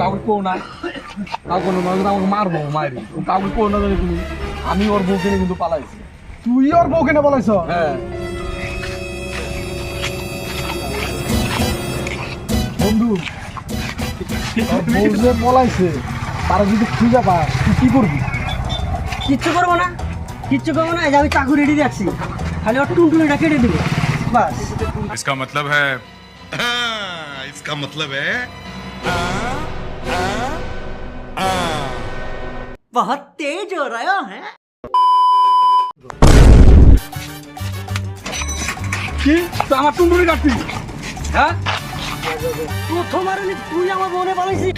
কাউকে কো না, কাউকে আমাকে মারবো মারি, কাউকে কো না জানি তুমি, আমি ওর বউকে নিয়ে কিন্তু পালাইছি। তুই ওর বউকে না বলাইছ? হ্যাঁ বন্ধু ওর বউ যে বলাইছে তারা যদি খুঁজে পাস তুই কি করবি? কিচ্ছু করবো না, কিচ্ছু করবো না। এই যে আমি চাকু রেডি রাখছি, খালি ওর টুনটুনিটা কেটে দিবো বাস। इसका मतलब है इसका मतलब है बहुत तेज हो रहा है। কি তো আমার টুনটুনি কাটবি? হ্যাঁ প্রথম আর তুই আমার মনে পালাইছিস।